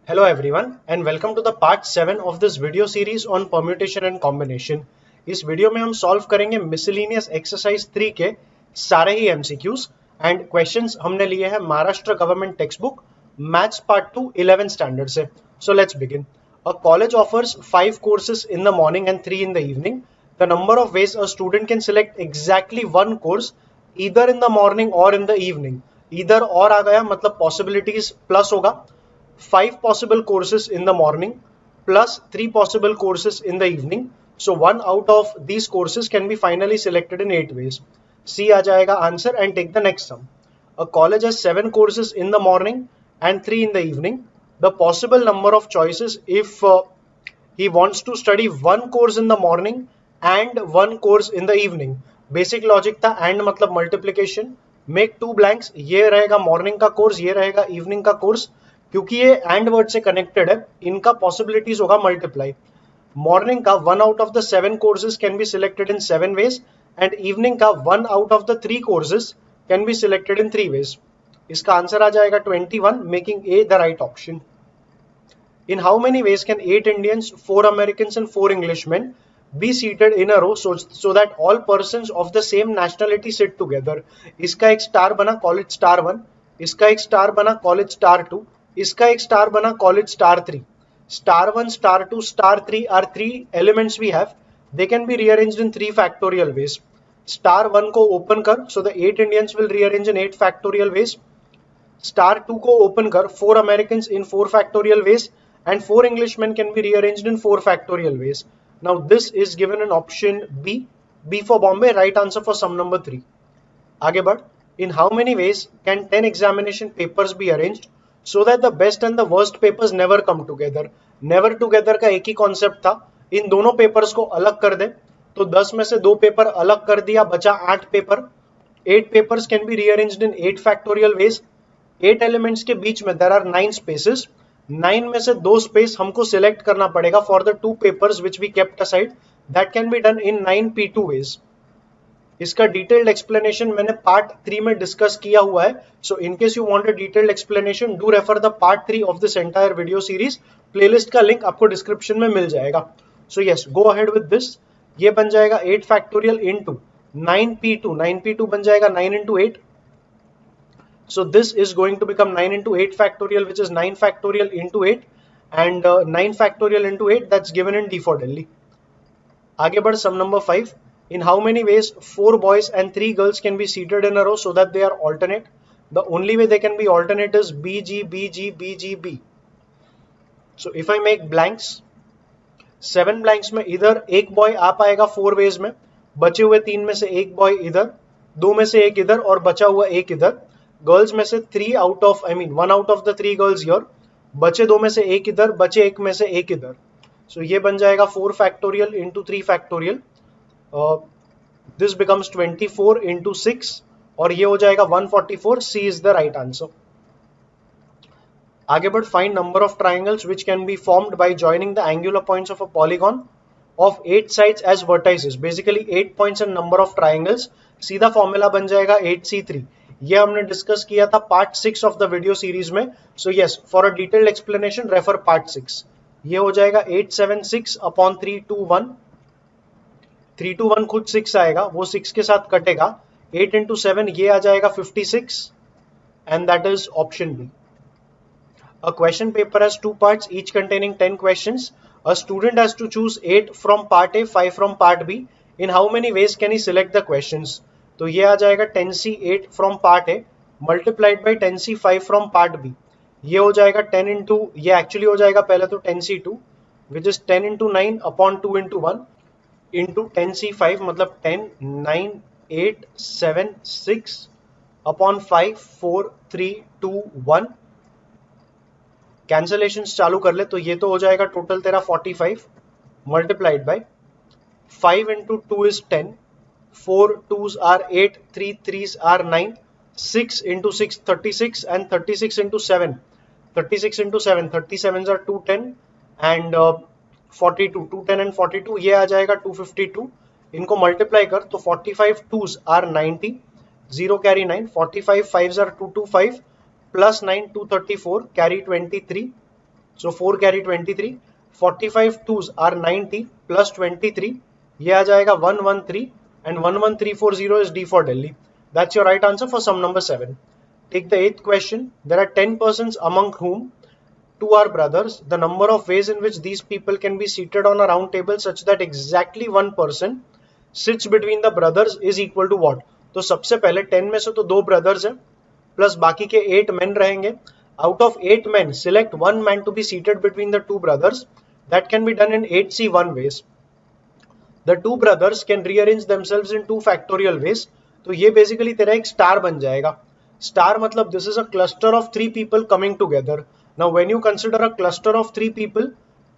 Hello everyone and welcome to the part 7 of this video series on permutation and combination। इस video में हम solve करेंगे miscellaneous exercise 3 के सारे ही MCQs and questions हमने लिए हैं Maharashtra government textbook maths part 2 11th standard से। So let's begin. A college offers 5 courses in the morning and 3 in the evening. The number of ways a student can select exactly one course either in the morning or in the evening. either और आ गया मतलब possibilities plus होगा 5 possible courses in the morning plus 3 possible courses in the evening. So one out of these courses can be finally selected in 8 ways. C आ जाएगा answer and take the next sum. A college has 7 courses in the morning and 3 in the evening. The possible number of choices if he wants to study one course in the morning and one course in the evening. Basic logic था and मतलब multiplication. Make two blanks. ये रहेगा morning का course, ये रहेगा evening का course. क्योंकि ये एंड वर्ड से कनेक्टेड है, इनका पॉसिबिलिटीज होगा मल्टीप्लाई। मॉर्निंग का 1 out of the 7 courses can be selected in 7 ways and evening का 1 out of the 3 courses can be selected in 3 ways। इसका आंसर आ जाएगा 21, making a the right option. In how many ways can 8 Indians, 4 Americans and 4 Englishmen be seated in a row so that all persons of the same nationality sit together? इसका एक star बना college star 1, इसका एक star बना college star 2, इसका एक star बना college star 3। Star 1, star 2, star 3 are 3 elements we have. They can be rearranged in 3 factorial ways. Star 1 को ओपन कर so the 8 Indians will rearrange in 8 factorial ways. Star 2 को open कर 4 Americans in 4 factorial ways and 4 Englishmen can be rearranged in 4 factorial ways. Now this is given in option B. B for Bombay, right answer for sum number 3. आगे बढ़। In how many ways can 10 examination papers be arranged so that the best and the worst papers never come together? Never together का एक ही concept था, इन दोनों papers को अलग कर दे तो 10 में से 2 पेपर अलग कर दिया, बचा 8 paper. 8 papers can be rearranged in 8 factorial veg. 8 elements के बीच में देयर आर 9 स्पेसेस। 9 में से 2 स्पेस हमको सिलेक्ट करना पड़ेगा for the 2 papers which we kept aside. That can be done in 9 P2 ways. इसका डिटेल्ड एक्सप्लेनेशन मैंने पार्ट 3 में डिस्कस किया हुआ है। So in case you want a detailed explanation do refer the part 3 of this entire video series. Playlist का link आपको description में मिल जाएगा। So yes, go ahead with this. ये बन जाएगा 8 फैक्टोरियल इनटू 9 P2। 9 P2 बन जाएगा 9 into 8। So this is going to become 9 into 8 factorial, which is 9 factorial into 8 and 9 factorial into 8 that's given in D for Delhi. आगे बढ़ sum number 5. In how many ways 4 boys and 3 girls can be seated in a row so that they are alternate? The only way they can be alternate is BG, BG, BG, B. So if I make blanks, 7 blanks में इधर एक boy आ पाएगा 4 ways में, बचे हुए 3 में से एक बॉय इधर, 2 में से एक इधर और बचा हुआ एक इधर। गर्ल्स में से 1 out of the 3 girls here, बचे 2 में से एक इधर, बचे 1 में से एक इधर। सो ये बन जाएगा 4 factorial into 3 factorial. This becomes 24 into 6 और ये हो जाएगा 144। C is the right answer. आगे बढ़। Find number of triangles which can be formed by joining the angular points of a polygon of 8 sides as vertices. Basically 8 points and number of triangles. सीधा formula बन जाएगा 8C3। ये हमने discuss किया था part 6 of the video series में। So yes, for a detailed explanation refer part 6। ये हो जाएगा 876 अपॉन 321। 321 खुद 6 आएगा, वो 6 के साथ कटेगा। 8 into 7 ये आ जाएगा 56 and that is option B. A question paper has 2 parts each containing 10 questions. A student has to choose 8 from part A, 5 from part B. In how many ways can he select the questions? तो ये आ जाएगा 10C 8 from part A multiplied by 10C 5 from part B. ये हो जाएगा 10 into, ये actually हो जाएगा पहले तो 10C 2 which is 10 into 9 upon 2 into 1 into 10C 5 मतलब 10 9 8 7 6 upon 5 4 3 2 1। कैंसलेशंस चालू कर ले तो ये तो हो जाएगा टोटल तेरा 45 multiplied by 5 into 2 is 10, 4 2s are 8, 3 3s are 9, 6 into 6 36 and 36 into 7 36 into 7 37s are 210 and 42 210 and 42 ये आ जाएगा 252। इनको मल्टीप्लाई कर तो 45 2s are 90, 0 carry 9, 45 5s are 225 plus 9 234 carry 23 so 4 carry 23, 45 2s are 90 plus 23, ये आ जाएगा 113 and 11340 is D for Delhi. That's your right answer for sum number 7. Take the 8th question. There are 10 persons among whom 2 are brothers. The number of ways in which these people can be seated on a round table such that exactly one person sits between the brothers is equal to what? तो सबसे पहले 10 में से तो 2 brothers हैं plus बाकी के 8 men रहेंगे. Out of 8 men, select one man to be seated between the 2 brothers. That can be done in 8C1 ways. The 2 brothers can rearrange themselves in 2 factorial ways. तो ये बेसिकली तेरा एक star बन जाएगा. Star मतलब this is a cluster of 3 people coming together. Now when you consider a cluster of 3 people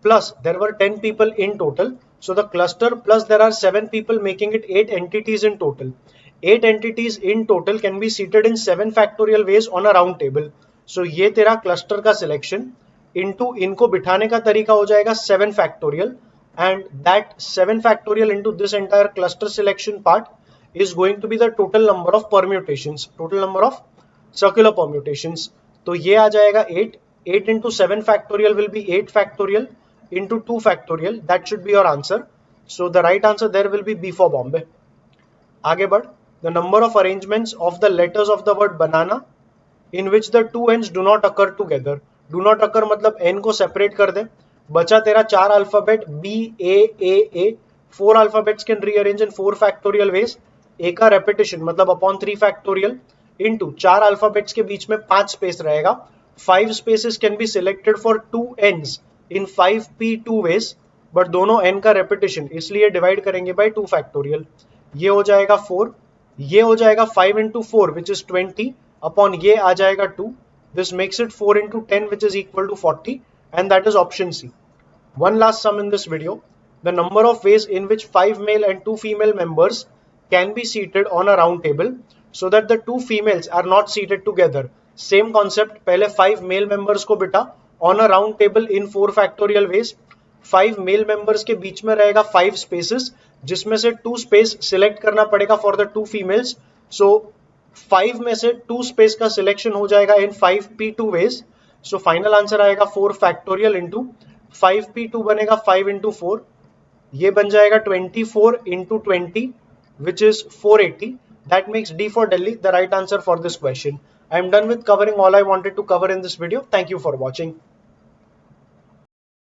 plus there were 10 people in total, so the cluster plus there are 7 people making it 8 entities in total. 8 entities in total can be seated in 7 factorial ways on a round table. So ये तेरा cluster का selection into इनको बिठाने का तरीका हो जाएगा 7 factorial, and that 7 factorial into this entire cluster selection part is going to be the total number of permutations, total number of circular permutations. तो ये आ जाएगा 8. 8 into 7 factorial will be 8 factorial into 2 factorial. That should be your answer. So the right answer there will be B for Bombay. आगे बढ़. The number of arrangements of the letters of the word banana in which the two ends do not occur together. Do not occur मतलब n को separate कर दे. बचा तेरा 4 alphabet B A A A. 4 alphabets can rearrange in 4 factorial ways. A का repetition मतलब upon 3 factorial into 4 alphabets के बीच में 5 space रहेगा. 5 spaces can be selected for 2 ends in 5p2 ways, but दोनों n का repetition इसलिए divide करेंगे by 2 factorial. ये हो जाएगा 4, ये हो जाएगा 5 into 4 which is 20 upon ये आ जाएगा 2. This makes it 4 into 10 which is equal to 40, and that is option C. One last sum in this video. The number of ways in which 5 male and 2 female members can be seated on a round table so that the 2 females are not seated together. Same concept. पहले 5 male members को बिठा on a round table in 4 factorial ways. 5 male members के बीच में रहेगा 5 spaces जिसमें से 2 space select करना पड़ेगा for the 2 females. So 5 में से 2 space का selection हो जाएगा in 5p2 ways. So final answer आएगा 4 factorial into 5p2 बनेगा 5 into 4. ये बन जाएगा 24 into 20 which is 480. That makes D for Delhi the right answer for this question. I am done with covering all I wanted to cover in this video. Thank you for watching.